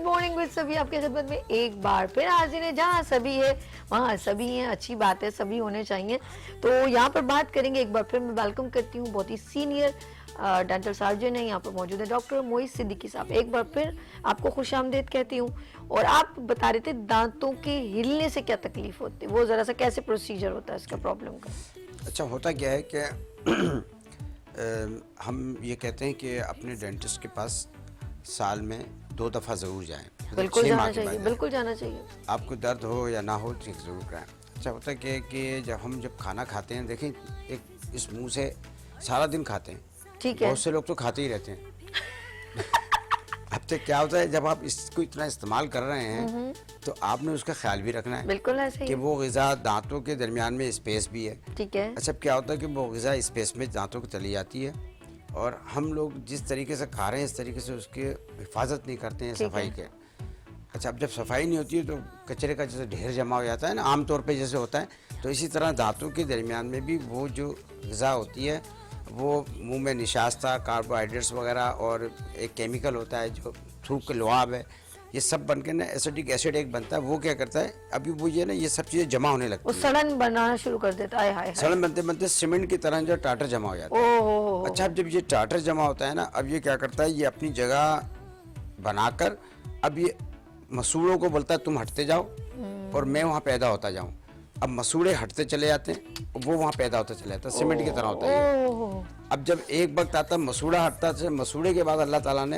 Morning with सभी आपके खिदमत में एक बार फिर हाजिर है। जहाँ सभी है वहाँ सभी हैं, अच्छी बात है, सभी होने चाहिए। तो यहाँ पर बात करेंगे, एक बार फिर मैं वेलकम करती हूँ, बहुत ही सीनियर डेंटल सर्जन है यहाँ पर मौजूद है डॉक्टर मोइज सिद्दीकी साहब। एक बार फिर आपको खुशामदीद कहती हूँ। और आप बता रहे थे दांतों के हिलने से क्या तकलीफ होती है, वो जरा सा कैसे प्रोसीजर होता है इसका प्रॉब्लम का? अच्छा, होता क्या है कि हम ये कहते हैं कि अपने डेंटिस्ट के पास साल में 2 दफ़ा ज़रूर जाएं। बिल्कुल जाना चाहिए, बिल्कुल जाना चाहिए। आपको दर्द हो या ना हो चेक ज़रूर कराएं। अच्छा, होता क्या है कि जब खाना खाते हैं, देखें एक इस मुंह से सारा दिन खाते हैं, ठीक है, बहुत से लोग तो खाते ही रहते हैं। अब तक क्या होता है, जब आप इसको इतना इस्तेमाल कर रहे हैं तो आपने उसका ख्याल भी रखना है, बिल्कुल ऐसे ही कि वो ग़िज़ा दांतों के दरमियान में स्पेस भी है। ठीक है। अच्छा, क्या होता है कि वो ग़िज़ा स्पेस में दांतों को चली जाती है और हम लोग जिस तरीके से खा रहे हैं इस तरीके से उसकी हिफाजत नहीं करते हैं, सफाई के। अच्छा, अब जब सफाई नहीं होती है तो कचरे का जैसे ढेर जमा हो जाता है ना, आमतौर पे जैसे होता है, तो इसी तरह दांतों के दरमियान में भी वो जो ग़िज़ा होती है वो मुंह में निशास्ता, कार्बोहाइड्रेट्स वगैरह और एक केमिकल होता है जो थूक लुआब है, ये सब बन के ना एसिटिक एसिड एक बनता है। वो क्या करता है, अभी वो ये ना ये सब चीज़ें जमा होने लगती है, सड़न बनाना शुरू कर देता है। हाय सड़न बनते बनते सीमेंट की तरह जो टाटर जमा हो जाता है। ओह, अच्छा, अब जब ये टाटर जमा होता है ना, अब ये क्या करता है, ये अपनी जगह बनाकर अब ये मसूड़ों को बोलता है तुम हटते जाओ और मैं वहाँ पैदा होता जाऊँ। अब मसूड़े हटते चले जाते हैं, वो वहाँ पैदा होता चले जाता है, सीमेंट की तरह होता है। अब जब एक वक्त आता है मसूड़ा हटता है, मसूड़े के बाद अल्लाह ताला ने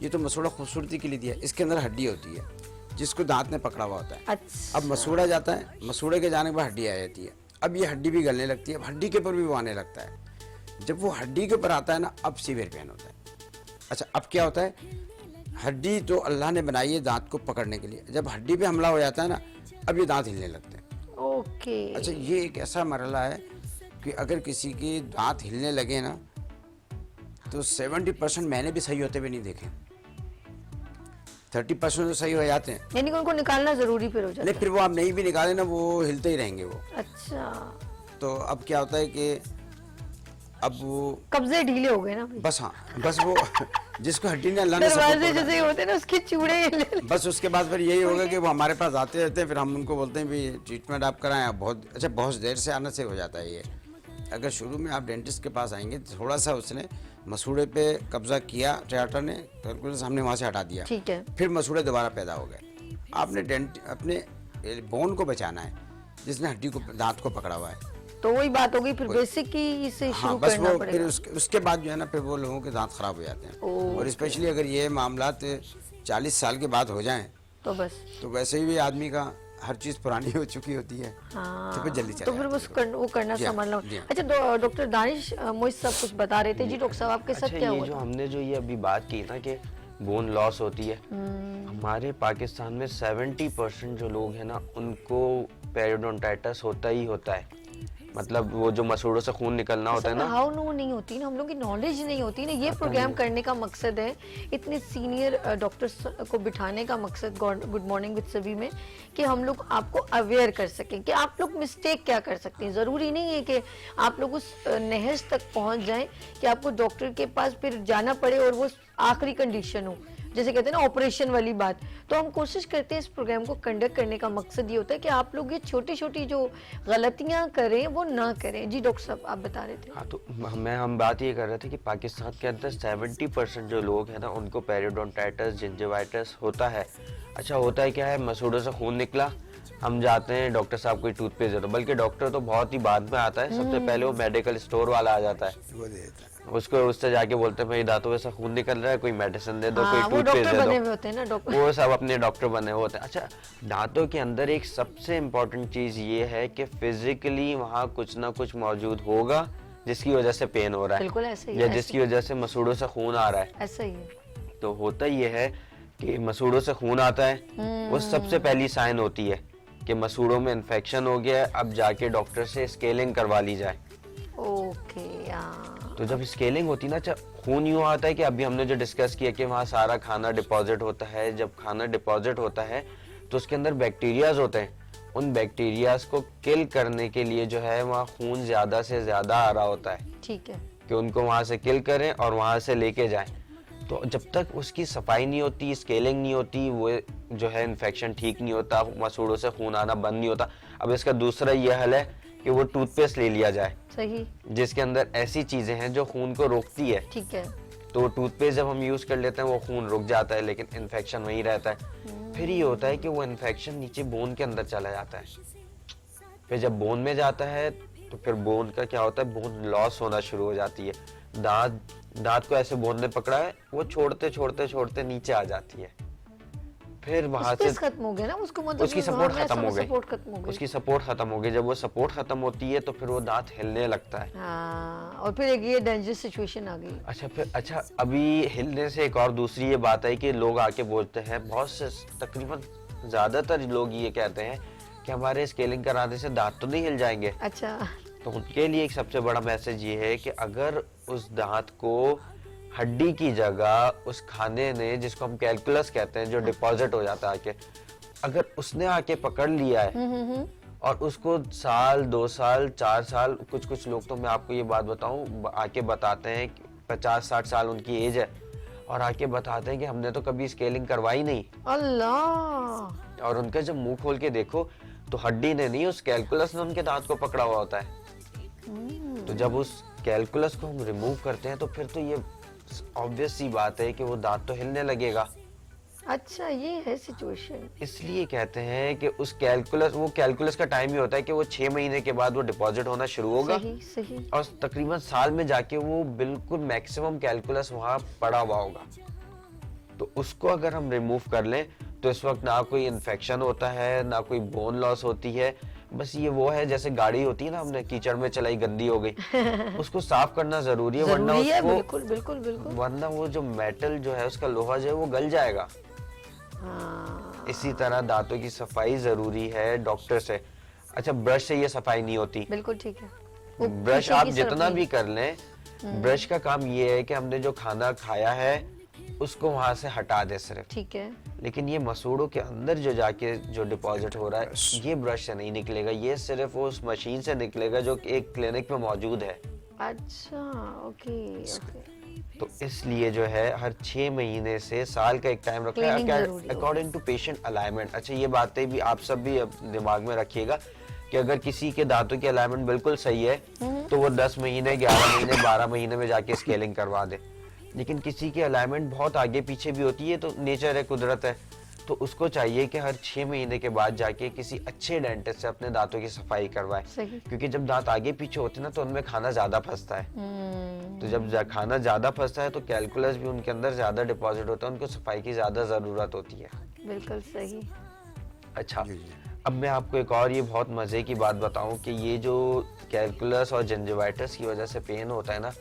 ये तो मसूड़ा खूबसूरती के लिए दिया, इसके अंदर हड्डी होती है जिसको दांत ने पकड़ा हुआ होता है। अच्छा। अब मसूड़ा जाता है, मसूड़े के जाने के बाद हड्डी आ जाती है, अब ये हड्डी भी गलने लगती है, अब हड्डी के ऊपर भी वो आने लगता है। जब वो हड्डी के ऊपर आता है ना, अब सीवियर पेन होता है। अच्छा, अब क्या होता है, हड्डी तो अल्लाह ने बनाई है दांत को पकड़ने के लिए, जब हड्डी पे हमला हो जाता है ना, अब ये दांत हिलने लगते हैं। ओके। अच्छा, ये एक ऐसा मरहला है कि अगर किसी के दांत हिलने लगे ना तो 70% मैंने भी सही होते हुए नहीं देखे, 30% तो सही हो जाते हैं। यानी कि उनको निकालना जरूरी फिर हो जाता है। नहीं, फिर वो आप नहीं भी निकाले ना, वो हिलते ही रहेंगे वो। अच्छा, तो अब क्या होता है कि अब वो कब्जे ढीले हो गए ना भाई। बस, हाँ, बस वो जिसको हड्डी ने अल्लाह ने सबको दरवाजे पकड़ा, जैसे होते हैं ना उसके चूड़े। बस उसके बाद फिर यही होगा कि वो हमारे पास आते रहते हैं, फिर हम उनको बोलते हैं भी ट्रीटमेंट आप कराएं। आप बहुत अच्छा, बहुत देर से आने से हो जाता है ये। अगर शुरू में आप डेंटिस्ट के पास आएंगे, थोड़ा सा उसने मसूड़े पे कब्जा किया, ट्राटर ने कैलकुलस हमने वहाँ से हटा दिया, ठीक है, फिर मसूड़े दोबारा पैदा हो गए। आपने अपने बोन को बचाना है जिसने हड्डी को, दांत को पकड़ा हुआ है। तो वही बात हो गई, फिर बेसिक ही से शुरू हाँ, बस करना वो पड़ेगा। फिर उसके बाद जो है ना, फिर वो लोगों के दांत खराब हो जाते हैं। और स्पेशली अगर ये मामलात 40 साल के बाद हो जाएं तो बस, तो वैसे ही आदमी का हर चीज पुरानी हो चुकी होती है। हाँ, तो फिर जल्दी तो फिर वो करना संभालना। अच्छा, डॉक्टर दानिश मोइज साहब कुछ बता रहे थे। जी डॉक्टर साहब, आपके साथ क्या हुआ? जो हमने जो ये अभी बात की ना कि बोन लॉस होती है, हमारे पाकिस्तान में 70% जो लोग हैं ना उनको पेरियोडोंटाइटिस होता ही होता है। मतलब वो जो मसूड़ों से खून निकलना होता है ना, हाउ नो नहीं होती ना, हम लोग की नॉलेज नहीं होती ना। ये प्रोग्राम करने का मकसद है, इतने सीनियर डॉक्टर्स को बिठाने का मकसद गुड मॉर्निंग विद सभी में, कि हम लोग आपको अवेयर कर सकें कि आप लोग मिस्टेक क्या कर सकते हैं। ज़रूरी नहीं है कि आप लोग उस नहज तक पहुंच जाएं कि आपको डॉक्टर के पास फिर जाना पड़े और वो आखिरी कंडीशन हो, जैसे कहते हैं ना ऑपरेशन वाली बात। तो हम कोशिश करते हैं इस प्रोग्राम को कंडक्ट करने का मकसद ये होता है कि आप लोग ये छोटी छोटी जो गलतियां करें वो ना करें। जी डॉक्टर साहब, आप बता रहे थे। हाँ, तो हम बात ये कर रहे थे कि पाकिस्तान के अंदर 70% जो लोग हैं ना उनको पेरियोडोंटाइटिस, जिंजिवाइटिस होता है। अच्छा, होता है क्या है, मसूड़ों से खून निकला, हम जाते हैं डॉक्टर साहब कोई टूथपेस्ट दे दो, बल्कि डॉक्टर तो बहुत ही बाद में आता है, सबसे पहले वो मेडिकल स्टोर वाला आ जाता है, वो दे देता है। उसको उससे जाके बोलते हैं भाई दांतों में से खून निकल रहा है, कोई मेडिसिन दे दो, कोई वो टूथपेस्ट डॉक्टर दे बने दो। हुए होते हैं ना डॉक्टर, वो सब अपने डॉक्टर बने हुए होते हैं। अच्छा, दांतों के अंदर एक सबसे इम्पोर्टेंट चीज ये है कि फिजिकली वहाँ कुछ ना कुछ मौजूद होगा जिसकी वजह से पेन हो रहा है, बिल्कुल ऐसे ही, या जिसकी वजह से मसूड़ों से खून आ रहा है। ऐसा ही है। तो होता ये है कि मसूड़ों से खून आता है, वो सबसे पहली साइन होती है कि मसूड़ों में इन्फेक्शन हो गया है, अब जाके डॉक्टर से स्केलिंग करवा ली जाए। ओके, तो जब स्केलिंग होती ना, खून यूँ आता है कि अभी हमने जो डिस्कस किया कि वहाँ सारा खाना डिपॉजिट होता है। जब खाना डिपॉजिट होता है तो उसके अंदर बैक्टीरियाज होते हैं, उन बैक्टीरियाज को किल करने के लिए जो है वहाँ खून ज्यादा से ज्यादा आ रहा होता है, ठीक है, कि उनको वहाँ से किल करें और वहाँ से लेके जाएं। तो जब तक उसकी सफाई नहीं होती, स्केलिंग नहीं होती, वो जो है इन्फेक्शन ठीक नहीं होता, मसूड़ों से खून आना बंद नहीं होता। अब इसका दूसरा ये हल है कि वो टूथपेस्ट ले लिया जाए, सही, जिसके अंदर ऐसी चीजें हैं जो खून को रोकती है। ठीक है। तो टूथपेस्ट जब हम यूज कर लेते हैं वो खून रुक जाता है, लेकिन इन्फेक्शन वहीं रहता है। फिर ये होता है कि वो इन्फेक्शन नीचे बोन के अंदर चला जाता है। फिर जब बोन में जाता है तो फिर बोन का क्या होता है, बोन लॉस होना शुरू हो जाती है। दांत को ऐसे बोन ने पकड़ा है, वो छोड़ते छोड़ते छोड़ते नीचे आ जाती है। फिर वहां से खत्म हो गया ना, उसको मतलब उसकी सपोर्ट खत्म हो गई, सपोर्ट खत्म हो गई, उसकी सपोर्ट खत्म हो गई। जब वो सपोर्ट खत्म होती है तो फिर वो दांत हिलने लगता है। हाँ, और फिर एक ये डेंजरस सिचुएशन आ गई। अच्छा अभी हिलने से एक और दूसरी ये बात है कि लोग आके बोलते हैं, बहुत से तकरीबन ज्यादातर लोग ये कहते हैं कि हमारे स्केलिंग कराने से दांत तो नहीं हिल जाएंगे। अच्छा, तो उनके लिए एक सबसे बड़ा मैसेज ये है कि अगर उस दांत को हड्डी की जगह उस खाने ने, जिसको हम कैलकुलस कहते हैं, जो डिपॉजिट हो जाता है आके, अगर उसने आके पकड़ लिया है और उसको साल, 2 साल, 4 साल, कुछ लोग तो मैं आपको ये बात बताऊं, आके बताते हैं 50-60 साल उनकी एज है और आके बताते हैं कि हमने तो कभी स्केलिंग करवाई नहीं। अल्लाह। और उनका जब मुंह खोल के देखो तो हड्डी ने नहीं, उस कैलकुलस ने उनके दांत को पकड़ा हुआ होता है। तो जब उस कैलकुलस को हम रिमूव करते हैं तो फिर तो ये ऑब्वियस सी बात है कि वो दांत तो हिलने लगेगा। अच्छा, ये है सिचुएशन। इसलिए कहते हैं कि उस कैलकुलस का टाइम ही होता है कि वो 6 महीने के बाद वो डिपॉजिट होना शुरू होगा। सही, सही। और तकरीबन साल में जाके वो बिल्कुल मैक्सिमम कैलकुलस वहां पड़ा हुआ होगा। तो उसको अगर हम रिमूव कर लें तो इस वक्त ना कोई इन्फेक्शन होता है, ना कोई बोन लॉस होती है। बस ये वो है जैसे गाड़ी होती है ना, हमने कीचड़ में चलाई, गंदी हो गई, उसको साफ करना जरूरी है, वरना उसको बिल्कुल बिल्कुल बिल्कुल, वरना वो जो मेटल जो है, उसका लोहा जो है वो गल जाएगा। हाँ। इसी तरह दांतों की सफाई जरूरी है डॉक्टर से। अच्छा, ब्रश से ये सफाई नहीं होती। बिल्कुल ठीक है। वो ब्रश पीछे आप की जितना तरफ भी कर लें, ब्रश का काम ये है कि हमने जो खाना खाया है उसको वहां से हटा दे सिर्फ। ठीक है। लेकिन ये मसूड़ों के अंदर जो जाके जो डिपॉजिट हो रहा है, ये ब्रश से नहीं निकलेगा, ये सिर्फ उस मशीन से निकलेगा जो एक क्लिनिक में मौजूद है। अच्छा, ओके ओके। तो इसलिए जो है हर 6 महीने से साल का एक टाइम रखा है अकॉर्डिंग टू पेशेंट अलाइनमेंट। अच्छा, ये बातें भी आप सब भी दिमाग में रखिएगा कि अगर किसी के दांतों की अलाइनमेंट बिल्कुल सही है तो वो 10 महीने, 11 महीने, 12 महीने में जाके स्केलिंग करवा दे। लेकिन किसी की अलाइनमेंट बहुत आगे पीछे भी होती है, तो नेचर है, कुदरत है, तो उसको चाहिए कि हर 6 महीने के बाद जाके किसी अच्छे डेंटिस्ट से अपने दांतों की सफाई करवाए। क्योंकि जब दांत आगे पीछे होते हैं ना तो उनमें खाना ज्यादा फंसता है। तो जब खाना ज्यादा फंसता है तो कैलकुलस भी उनके अंदर ज्यादा डिपॉजिट होता है, उनको सफाई की ज्यादा जरूरत होती है। बिल्कुल सही। अच्छा, अब मैं आपको एक और ये बहुत मजे की बात बताऊं कि ये जो कैलकुलस और जिंजिवाइटिस की वजह से पेन होता है ना,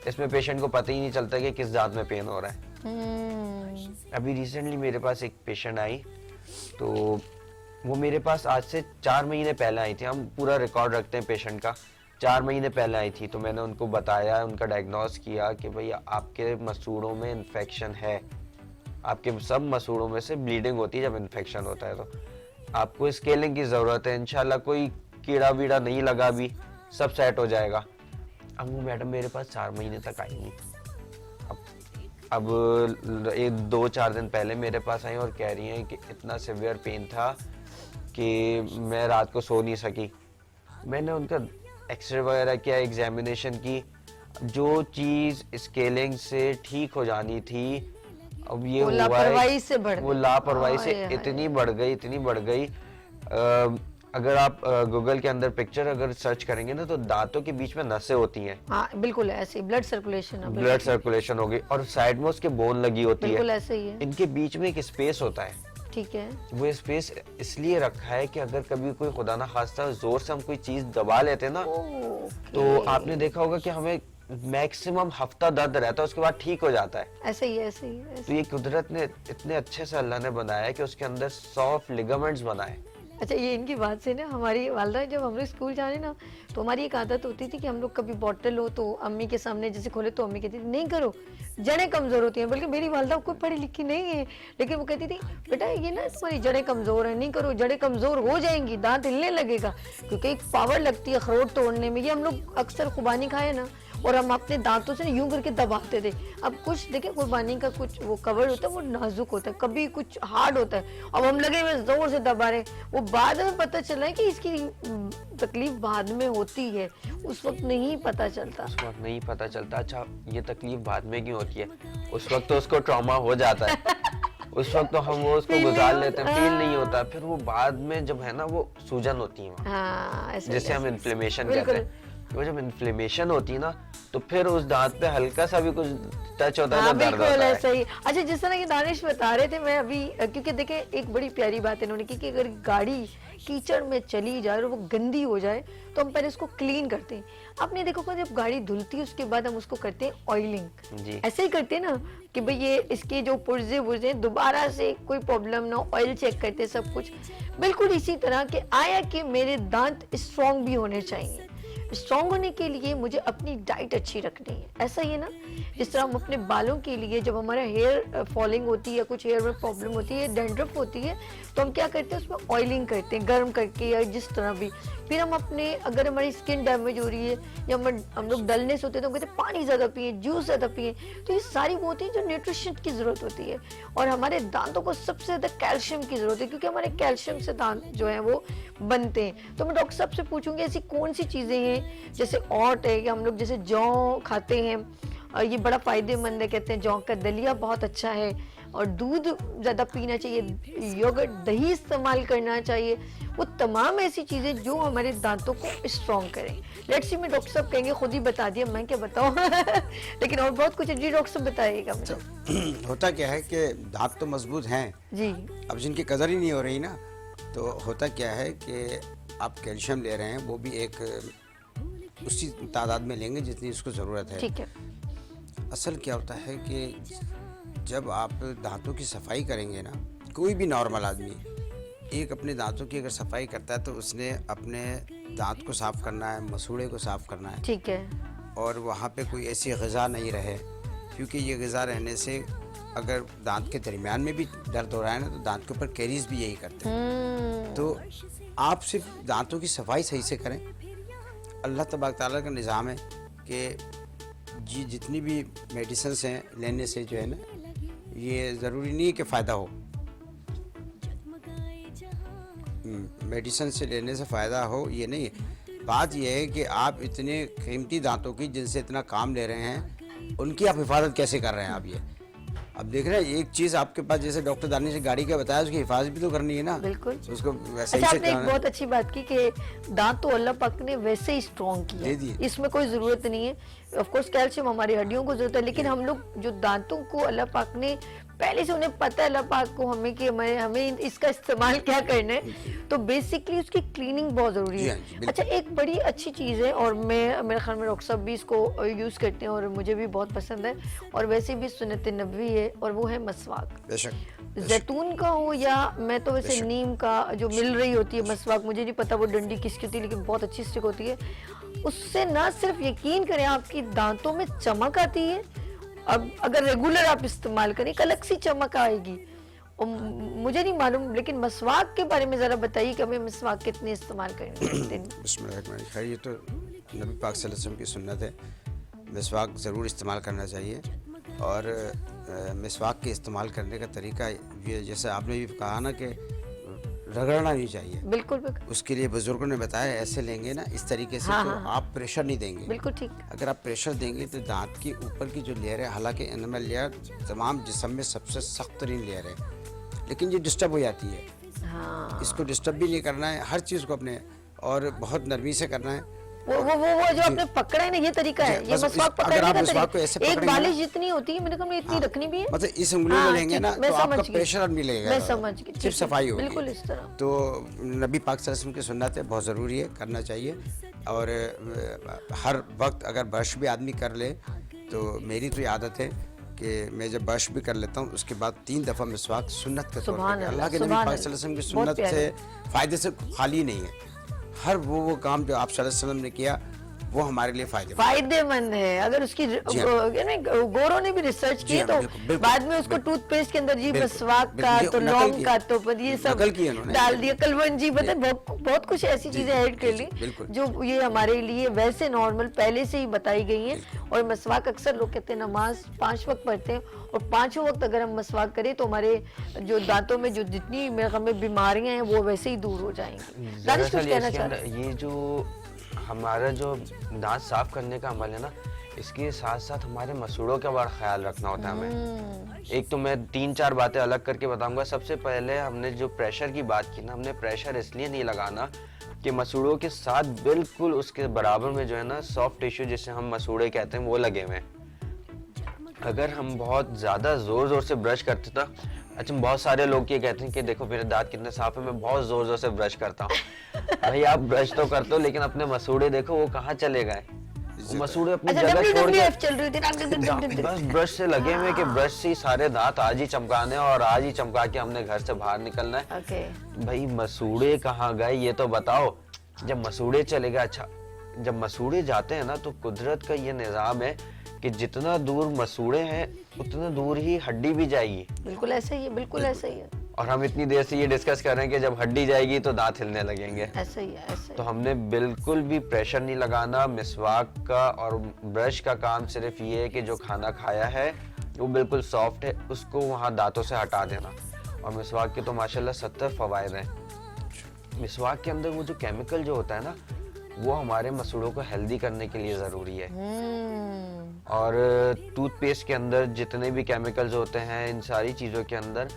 इसमें पेशेंट को पता ही नहीं चलता कि किस दांत में पेन हो रहा है। अभी रिसेंटली मेरे पास एक पेशेंट आई, तो वो मेरे पास आज से 4 महीने पहले आई थी। हम पूरा रिकॉर्ड रखते हैं पेशेंट का। 4 महीने पहले आई थी, तो मैंने उनको बताया, उनका डायग्नोस किया कि भाई आपके मसूड़ों में इन्फेक्शन है, आपके सब मसूड़ों में से ब्लीडिंग होती है जब इन्फेक्शन होता है, तो आपको स्केलिंग की जरूरत है। इंशाल्लाह कोई कीड़ा वीड़ा नहीं लगा, अभी सब सेट हो जाएगा। अब वो मैडम मेरे पास 4 महीने तक आई नहीं। अब 2-4 दिन पहले मेरे पास आई और कह रही हैं कि इतना सिवियर पेन था कि मैं रात को सो नहीं सकी। मैंने उनका एक्सरे वगैरह किया, एग्जामिनेशन की, जो चीज स्केलिंग से ठीक हो जानी थी, अब ये हुआ है वो लापरवाही से इतनी बढ़ गई। अगर आप गूगल के अंदर पिक्चर अगर सर्च करेंगे ना तो दांतों के बीच में नसें होती हैं। हाँ, बिल्कुल ऐसे ब्लड सर्कुलेशन हो गई और साइड में उसके बोन लगी होती है। बिल्कुल ऐसे ही है। इनके बीच में एक स्पेस होता है। ठीक है। वो स्पेस इसलिए रखा है कि अगर कभी कोई खुदा ना खास्ता जोर से हम कोई चीज दबा लेते ना, तो आपने देखा होगा कि हमें मैक्सिमम हफ्ता दर्द रहता है, उसके बाद ठीक हो जाता है। ऐसे ही है। तो ये कुदरत ने इतने अच्छे से अल्लाह ने बनाया है कि उसके अंदर सॉफ्ट लिगामेंट्स बनाए। अच्छा, ये इनकी बात से ना, हमारी वालदा जब हम लोग स्कूल जाने ना, तो हमारी एक आदत होती थी कि हम लोग कभी बॉटल हो तो अम्मी के सामने जैसे खोले तो अम्मी कहती थी नहीं करो, जड़ें कमजोर होती हैं। बल्कि मेरी वालदा कोई पढ़ी लिखी नहीं है, लेकिन वो कहती थी बेटा ये ना तुम्हारी जड़ें कमजोर है, नहीं करो, जड़ें कमजोर हो जाएंगी, दांत हिलने लगेगा, क्योंकि एक पावर लगती है अखरोट तोड़ने में। ये हम लोग अक्सर खुबानी खाए ना, और हम अपने दांतों से यूं करके दबाते थे। अब कुछ देखिए कुर्बानी का कुछ वो कवर होता है वो नाजुक होता है, कभी कुछ हार्ड होता है, अब हम लगे हुए जोर से दबा रहे, वो बाद में पता चला है कि इसकी तकलीफ बाद में होती है, उस वक्त नहीं पता चलता। उस वक्त नहीं पता चलता। अच्छा, ये तकलीफ बाद में क्यों होती है? उस वक्त तो उसको ट्रॉमा हो जाता है, उस वक्त तो हम वो उसको Feel गुजार नहीं लेते हैं, फील नहीं होता, फिर वो बाद में जब है ना वो सूजन होती है वहाँ, हाँ, ऐसे जिसे हम ऐसे। इन्फ्लेमेशन बिल्कुल। कहते हैं। वो जब इन्फ्लेमेशन होती है ना, तो फिर उस दांत पे हल्का सा भी कुछ टच होता है हाँ तो दर्द बिल्कुल होता है। ऐसा ही। अच्छा, जिस तरह की दानिश बता रहे थे, मैं अभी क्योंकि देखे एक बड़ी प्यारी बात इन्होंने की कि अगर गाड़ी कीचड़ में चली जाए और वो गंदी हो जाए तो हम पहले उसको क्लीन करते हैं। आपने देखो कि जब गाड़ी धुलती है उसके बाद हम उसको करते हैं ऑयलिंग, जी। ऐसे ही करते हैं ना कि भाई ये इसके जो पुर्जे वुर्जे दोबारा से कोई प्रॉब्लम ना हो, ऑयल चेक करते हैं सब कुछ। बिल्कुल इसी तरह के आया कि मेरे दांत स्ट्रॉन्ग भी होने चाहिए। स्ट्रॉन्ग होने के लिए मुझे अपनी डाइट अच्छी रखनी है, ऐसा ही है ना। जिस तरह हम अपने बालों के लिए जब हमारा हेयर फॉलिंग होती है या कुछ हेयर में प्रॉब्लम होती है, डैंड्रफ होती है, तो हम क्या करते हैं उसमें ऑयलिंग करते हैं गर्म करके या जिस तरह भी। फिर हम अपने अगर हमारी स्किन डैमेज हो रही है या हम लोग डलनेस होते हैं तो हम कहते हैं पानी ज़्यादा पिए, जूस ज़्यादा पिए। तो ये सारी वो होती है जो न्यूट्रिशन की ज़रूरत होती है। और हमारे दांतों को सबसे ज़्यादा कैल्शियम की ज़रूरत है क्योंकि हमारे कैल्शियम से दांत जो है वो बनते हैं। तो मैं डॉक्टर साहब से पूछूंगी ऐसी कौन सी चीज़ें हैं, जैसे ओट है या हम लोग जैसे जौ खाते हैं, ये बड़ा फायदेमंद है, कहते हैं जौ का दलिया बहुत अच्छा है, और दूध ज़्यादा पीना चाहिए, योगर्ट दही इस्तेमाल करना चाहिए। वो तमाम ऐसी चीज़ें जो हमारे दांतों को स्ट्रॉन्ग करें। लेट्स सी, में डॉक्टर साहब कहेंगे खुद ही बता दिया, मैं क्या बताऊँ लेकिन और बहुत कुछ है। जी डॉक्टर साहब बताइएगा मुझे। होता क्या है कि दांत तो मजबूत हैं, जी अब जिनकी कदर ही नहीं हो रही ना, तो होता क्या है कि आप कैल्शियम ले रहे हैं, वो भी एक उसी तादाद में लेंगे जितनी उसको ज़रूरत है। ठीक है। असल क्या होता है कि जब आप दांतों की सफाई करेंगे ना, कोई भी नॉर्मल आदमी एक अपने दांतों की अगर सफाई करता है तो उसने अपने दांत को साफ़ करना है, मसूड़े को साफ़ करना है, ठीक है। और वहाँ पे कोई ऐसी ग़िज़ा नहीं रहे, क्योंकि ये ग़िज़ा रहने से अगर दांत के दरमियान में भी दर्द हो रहा है ना, तो दांत के ऊपर कैरीज भी यही करते हैं। तो आप सिर्फ दांतों की सफाई सही से करें। अल्लाह तबारक ताला का निज़ाम है कि जी जितनी भी मेडिसिन्स हैं लेने से जो है ना, ये ज़रूरी नहीं है कि फ़ायदा हो, मेडिसिन से लेने से फ़ायदा हो ये नहीं है। बात यह है कि आप इतने कीमती दांतों की जिनसे इतना काम ले रहे हैं, उनकी आप हिफाजत कैसे कर रहे हैं। आप ये अब देख रहे हैं, एक चीज़ आपके पास जैसे डॉक्टर दानिश ने गाड़ी का बताया, उसकी हिफाजत भी तो करनी है ना। बिल्कुल। उसको वैसे ही अच्छा, से आपने एक करना है। बहुत अच्छी बात की कि दांत तो अल्लाह पाक ने वैसे ही स्ट्रॉन्ग किया दे दिए। है, इसमें कोई ज़रूरत नहीं है। ऑफ कोर्स कैल्शियम हमारी हड्डियों को ज़रूरत है, लेकिन हम लोग जो दांतों को अल्लाह पाक ने पहले से, उन्हें पता है अल्लाह पाक को हमें कि हमें इसका इस्तेमाल क्या करना है, तो बेसिकली उसकी क्लीनिंग बहुत ज़रूरी जी है। हाँ जी, बिल्कुल। अच्छा, एक बड़ी अच्छी चीज़ है और मेरे ख्याल में डॉक्टर साहब भी इसको यूज़ करते हैं और मुझे भी बहुत पसंद है, और वैसे भी सुन्नत नबवी है, और वो है मसवाक। बेशक जैतून का हो या मैं तो वैसे बेशक। नीम का जो मिल रही होती है मसवाक, मुझे नहीं पता वो डंडी किसकी होती है, लेकिन बहुत अच्छी स्टिक होती है। उससे ना सिर्फ यकीन करें आपकी दांतों में चमक आती है, अब अगर रेगुलर आप इस्तेमाल करें एक अलग सी चमक आएगी। और मुझे नहीं मालूम, लेकिन मसवाक के बारे में ज़रा बताइए कि हमें मसवाक कितने इस्तेमाल करेंगे दिन में? बिस्मिल्लाह। खैर, ये तो नबी पाक सल्लल्लाहु अलैहि वसल्लम की सुन्नत है, मिसवाक ज़रूर इस्तेमाल करना चाहिए। और मिसवाक के इस्तेमाल करने का तरीका ये, जैसे आपने भी कहा ना कि रगड़ना नहीं चाहिए, बिल्कुल बिल्कुल उसके लिए बुजुर्गों ने बताया ऐसे लेंगे ना इस तरीके से, हाँ, तो हाँ। आप प्रेशर नहीं देंगे। बिल्कुल ठीक। अगर आप प्रेशर देंगे तो दांत की ऊपर की जो लेयर है, हालांकि एनिमल लेयर तमाम जिस्म में सबसे सख्त तरीन लेयर है, लेकिन ये डिस्टर्ब हो जाती है। हाँ, इसको डिस्टर्ब भी नहीं करना है, हर चीज़ को अपने और बहुत नरमी से करना है। वो जो आपने पकड़ा है ना, ये तरीका है, ये बस मसवाक अगर पकड़ने आप का मिसवाक को तरीका। ऐसे एक पकड़ेंगे बालिश ना, जितनी होती है मेरे ख्याल में इतनी रखनी भी है। मतलब इस उंगली में लेंगे ना, मैं तो आपका समझ गई। प्रेशर नहीं लगेगा, मैं समझ गई, ठीक सिर्फ है, सफाई होगी। बिल्कुल इस तरह। तो नबी पाक सल्लल्लाहु अलैहि वसल्लम की सुन्नत है, बहुत ज़रूरी है, करना चाहिए। और हर वक्त अगर ब्रश भी आदमी कर ले, तो मेरी तो ये आदत है कि मैं जब ब्रश भी कर लेता हूँ उसके बाद 3 दफ़ा मिसवाक सुन्नत के तौर सुभान पर। अल्लाह, अल्लाह के नबी सुभान पाक अल्लाह। सल्लल्लाहु अलैहि वसल्लम की बहुत सुन्नत से फ़ायदे से खाली नहीं है। हर वो काम जो आप सल्लल्लाहु अलैहि वसल्लम ने किया वो हमारे लिए फायदेमंद फायदेमंद है। अगर उसकी गोरों ने भी रिसर्च की जी है हाँ, तो बिल्कुल, बिल्कुल, बाद में उसको बिल्कुल। टूथपेस्ट के अंदर जी बिल्कुल, मसवाक का बिल्कुल, तो ये नकल लौंग की- का तो पर ये सब नकल की उन्होंने। डाल दिया, कलवंजी बताए, बहुत कुछ ऐसी जी, चीजें ऐड कर जी, ली बिल्कुल। जो ये हमारे लिए वैसे नॉर्मल पहले से ही बताई गई हैं। और मसवाक अक्सर लोग कहते हैं नमाज 5 वक्त पढ़ते हैं और 5 वक्त अगर हम मसवाक करें तो हमारे जो दांतों में जो जितनी हमें बीमारियां हैं वो वैसे ही दूर हो जाएंगी। दानिश कुछ दरअसल कहना इसके चाह अंदर रहे हैं? ये जो हमारा जो दांत साफ करने का अमल है ना, इसके साथ साथ हमारे मसूड़ों का बड़ा ख्याल रखना होता है हमें। एक तो मैं 3-4 बातें अलग करके बताऊंगा। सबसे पहले हमने जो प्रेशर की बात की ना, हमने प्रेशर इसलिए नहीं लगाना कि मसूड़ों के साथ बिल्कुल उसके बराबर में जो है ना सॉफ्ट टिश्यू जिसे हम मसूड़े कहते हैं वो लगे हुए हैं। अगर हम बहुत ज़्यादा ज़ोर से ब्रश करते ना, अच्छा बहुत सारे लोग ये कहते हैं कि देखो मेरे दांत कितने साफ है, मैं बहुत जोर से ब्रश करता हूँ। भाई आप ब्रश तो करते हो लेकिन अपने मसूड़े देखो वो कहाँ चले गए। वो मसूड़े अपनी अच्छा जगह छोड़ के WWF चल रही थी बस ब्रश से लगे हुए कि ब्रश से ही सारे दांत आज ही चमकाने और आज ही चमका के हमने घर से बाहर निकलना है। ओके भाई मसूड़े कहाँ गए ये तो बताओ। जब मसूड़े चले गए, अच्छा जब मसूड़े जाते हैं ना तो कुदरत का ये निज़ाम है कि जितना दूर मसूड़े हैं उतना दूर ही हड्डी भी जाएगी। बिल्कुल ऐसा ही है, बिल्कुल ऐसा ही है, और हम इतनी देर से ये डिस्कस कर रहे हैं कि जब हड्डी जाएगी तो दांत हिलने लगेंगे। ऐसा ही है, ऐसा ही तो हमने बिल्कुल भी प्रेशर नहीं लगाना। मिसवाक का और ब्रश का काम सिर्फ ये है कि जो खाना खाया है वो बिल्कुल सॉफ्ट है उसको वहाँ दांतों से हटा देना। और मिसवाक के तो माशाल्लाह 70 फवायद हैं। मिसवाक के अंदर वो जो केमिकल जो होता है ना वो हमारे मसूड़ों को हेल्दी करने के लिए ज़रूरी है। और टूथपेस्ट के अंदर जितने भी केमिकल्स होते हैं इन सारी चीज़ों के अंदर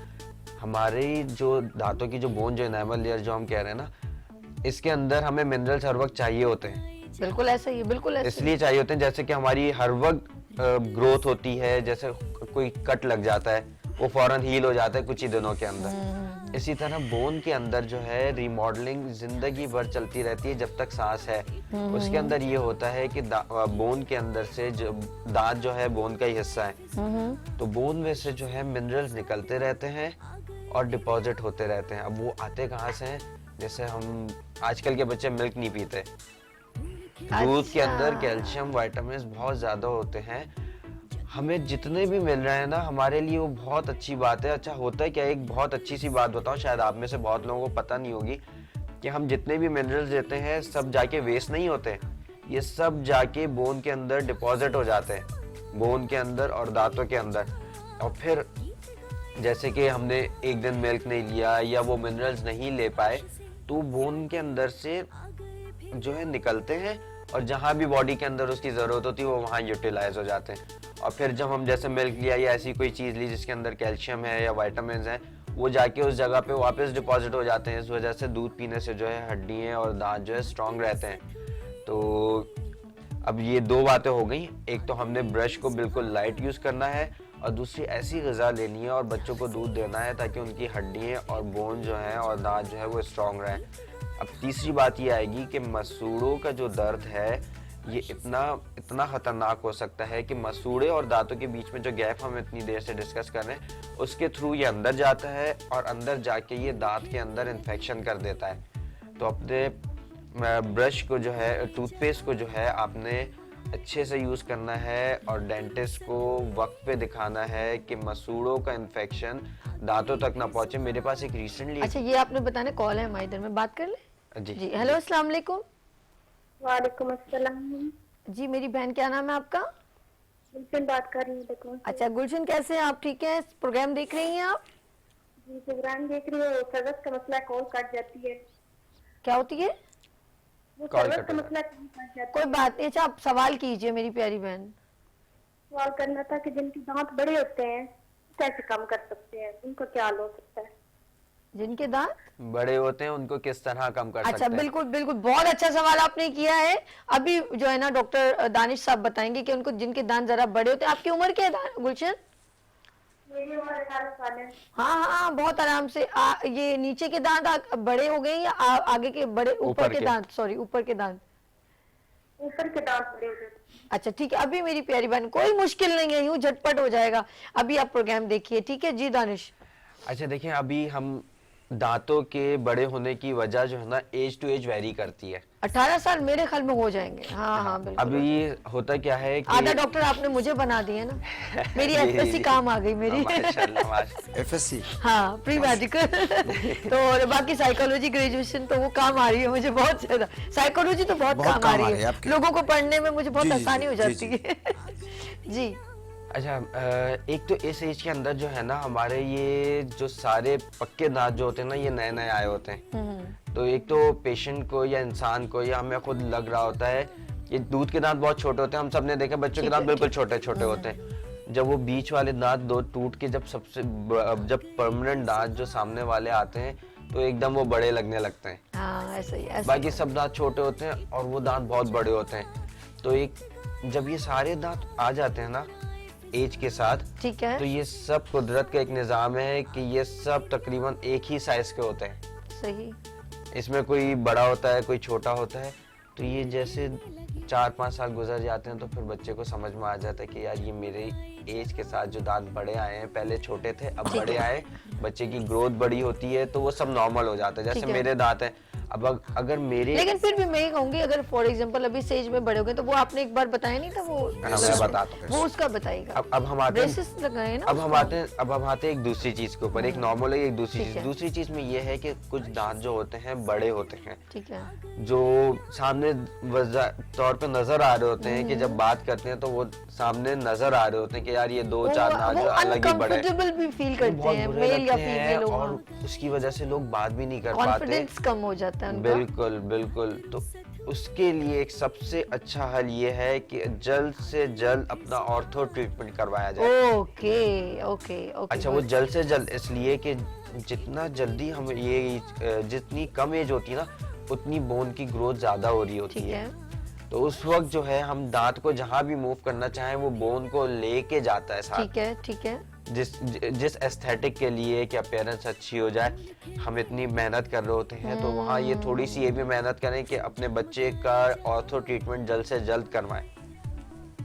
हमारी जो दांतों की जो बोन जो एनामल लेयर जो हम कह रहे हैं ना, इसके अंदर हमें मिनरल्स हर वक्त चाहिए होते हैं। बिल्कुल ऐसा ही है, बिल्कुल ऐसा ही इसलिए चाहिए होते हैं जैसे कि हमारी हर वक्त ग्रोथ होती है, जैसे कोई कट लग जाता है वो फौरन हील हो जाता है कुछ ही दिनों के अंदर। इसी तरह बोन के अंदर जो है रीमॉडलिंग जिंदगी भर चलती रहती है जब तक सांस है। उसके अंदर ये होता है कि बोन के अंदर से जो दांत जो है बोन का ही हिस्सा है, तो बोन में से जो है मिनरल्स निकलते रहते हैं और डिपॉजिट होते रहते हैं। अब वो आते कहाँ से हैं? जैसे हम आजकल के बच्चे मिल्क नहीं पीते, दूध के अंदर कैल्शियम विटामिन बहुत ज्यादा होते हैं। हमें जितने भी मिल रहे हैं ना हमारे लिए वो बहुत अच्छी बात है। अच्छा होता है क्या, एक बहुत अच्छी सी बात बताऊं, शायद आप में से बहुत लोगों को पता नहीं होगी कि हम जितने भी मिनरल्स देते हैं सब जाके वेस्ट नहीं होते, ये सब जाके बोन के अंदर डिपॉजिट हो जाते हैं, बोन के अंदर और दांतों के अंदर। और फिर जैसे कि हमने एक दिन मिल्क नहीं लिया या वो मिनरल्स नहीं ले पाए तो बोन के अंदर से जो है निकलते हैं और जहाँ भी बॉडी के अंदर उसकी ज़रूरत होती है वो वहाँ यूटिलाइज हो जाते हैं। और फिर जब हम जैसे मिल्क लिया या ऐसी कोई चीज़ ली जिसके अंदर कैल्शियम है या विटामिन है वो जाके उस जगह पे वापस डिपॉजिट हो जाते हैं। इस वजह से दूध पीने से जो है हड्डियाँ और दांत जो है स्ट्रॉन्ग रहते हैं। तो अब ये दो बातें हो गई, एक तो हमने ब्रश को बिल्कुल लाइट यूज़ करना है और दूसरी ऐसी ग़िज़ा लेनी है और बच्चों को दूध देना है ताकि उनकी हड्डियाँ और बोन जो हैं और दांत जो है वो स्ट्रॉन्ग रहें। अब तीसरी बात ये आएगी कि मसूड़ों का जो दर्द है ये इतना ख़तरनाक हो सकता है कि मसूड़े और दांतों के बीच में जो गैप हम इतनी देर से डिस्कस कर रहे हैं उसके थ्रू ये अंदर जाता है और अंदर जाके ये दांत के अंदर इन्फेक्शन कर देता है। तो अपने ब्रश को जो है, टूथपेस्ट को जो है आपने अच्छे से यूज़ करना है और डेंटिस्ट को वक्त पे दिखाना है कि मसूड़ों का इन्फेक्शन दांतों तक ना पहुंचे। मेरे पास एक रिसेंटली अच्छा ये आपने बताने कॉल है हमारी, इधर में बात कर ले जी। हेलो अस्सलाम वालेकुम। वालेकुम अस्सलाम। जी मेरी बहन, क्या नाम है आपका? गुलशन बात कर रही हूँ। अच्छा गुलशन, कैसे हैं आप? ठीक है, प्रोग्राम देख रही हैं आप? जी प्रोग्राम देख रही हूँ। सर्विस का मसला कॉल कट जाती है। क्या होती है? वो कॉल सर्विस कट का हो मसला कट जाता है। कोई बात नहीं। अच्छा आप सवाल कीजिए मेरी प्यारी बहन। सवाल करना था कि जिनके दांत बड़े होते हैं कैसे कम कर सकते हैं, उनका क्या हाल हो सकता है? जिनके दांत बड़े होते हैं उनको किस तरह कम कर अच्छा सकते हैं? बिल्कुल बिल्कुल, बहुत अच्छा सवाल आपने किया है। अभी जो है ना डॉक्टर दानिश साहब बताएंगे कि उनको जिनके दांत जरा बड़े होते हैं। आपकी उम्र क्या है गुलशन? मेरी उम्र 18 साल है। हाँ, बहुत आराम से। ये नीचे के दांत बड़े हो गए या आगे के बड़े, ऊपर के दांत, सॉरी ऊपर के दांत? ऊपर के दांत बड़े हो गए। अच्छा ठीक है, अभी मेरी प्यारी बहन कोई मुश्किल नहीं है, यूं झटपट हो जाएगा। अभी आप प्रोग्राम देखिए, ठीक है जी दानिश? अच्छा देखिए, अभी हम दांतों के बड़े होने की वजह जो है ना एज टू एज वेरी करती है। 18 साल मेरे ख्याल में हो जाएंगे। हाँ हाँ बिल्कुल। अभी होता क्या है कि आधा डॉक्टर आपने मुझे बना दिए ना, मेरी जी, एफएससी जी। काम आ गई मेरी। माशाल्लाह, माशाल्लाह। FSC हाँ प्री मेडिकल। तो और बाकी साइकोलॉजी ग्रेजुएशन तो वो काम आ रही है मुझे बहुत ज्यादा। साइकोलॉजी तो बहुत बहुत काम आ रही है आपके। लोगों को पढ़ने में, मुझे बहुत जी, जी, आसानी हो जी, जाती जी। है। जी अच्छा, एक तो इस एज के अंदर जो है ना, हमारे ये जो सारे पक्के दांत जो होते हैं ना, ये नए नए आए होते हैं। तो एक तो पेशेंट को या इंसान को या हमें खुद लग रहा होता है, ये दूध के दांत बहुत छोटे होते हैं, हम सब ने देखा बच्चों के ठीक दांत है, बिल्कुल ठीक। छोटे छोटे होते हैं। जब वो बीच वाले दांत दो टूट के जब परमानेंट दांत जो सामने वाले आते हैं, तो एकदम वो बड़े लगने लगते हैं। हाँ ऐसा ही ऐसा। बाकी सब दांत छोटे होते हैं और वो दांत बहुत बड़े होते हैं। तो एक जब ये सारे दांत आ जाते हैं ना एज के साथ, ठीक है। तो ये सब कुदरत का एक निजाम है कि ये सब तकरीबन एक ही साइज के होते हैं। सही। इसमें कोई बड़ा होता है, कोई छोटा होता है। तो ये जैसे 4-5 साल गुजर जाते हैं तो फिर बच्चे को समझ में आ जाता है कि यार ये मेरे एज के साथ जो दांत बड़े आए हैं, पहले छोटे थे अब ठीक बड़े है। आए, बच्चे की ग्रोथ बड़ी होती है तो वो सब नॉर्मल हो जाता है। ठीक जैसे है। मेरे दांत हैं, अब अगर मेरे लेकिन फिर भी मैं ये कहूंगी, अगर फॉर एग्जांपल अभी स्टेज में बड़े हो गए, तो वो आपने एक बार बताया नहीं था वो, हाँ, मैं बताता हूँ। वो उसका बताइएगा। अब हम आते हैं, ब्रेसेस लगाए ना अब हम उसको? आते हैं एक दूसरी चीज के ऊपर। एक नॉर्मल है, एक दूसरी ठीक चीज। है। दूसरी चीज में ये है कि कुछ दांत जो होते हैं बड़े होते हैं, ठीक है। जो सामने तौर पे नजर आ रहे होते हैं कि जब बात करते हैं तो वो सामने नजर आ रहे होते हैं कि यार ये 4 दांत जो अलग ही बड़े हैं। अनकंफर्टेबल भी फील वो करते बहुत हैं बुरे मेल या लगते हैं फीमेल और हो। उसकी वजह से लोग बात भी नहीं कर पाते। कॉन्फिडेंस कम हो जाता है उनका। बिल्कुल बिल्कुल। तो उसके लिए एक सबसे अच्छा हल ये है कि जल्द से जल्द अपना ऑर्थो ट्रीटमेंट करवाया जाए। Okay okay okay. अच्छा, वो जल्द से जल्द इसलिए कि जितना जल्दी हम ये जितनी कम एज होती है ना, उतनी बोन की ग्रोथ ज्यादा हो रही होती ठीक है। है। तो उस वक्त जो है हम दांत को जहां भी मूव करना चाहें वो बोन को लेके जाता है साथ। ठीक है ठीक है। जिस एस्थेटिक के लिए कि अपीयरेंस अच्छी हो जाए, हम इतनी मेहनत कर रहे होते हैं, तो वहाँ ये थोड़ी सी ये भी मेहनत करें कि अपने बच्चे का ऑर्थो ट्रीटमेंट जल्द से जल्द करवाएं।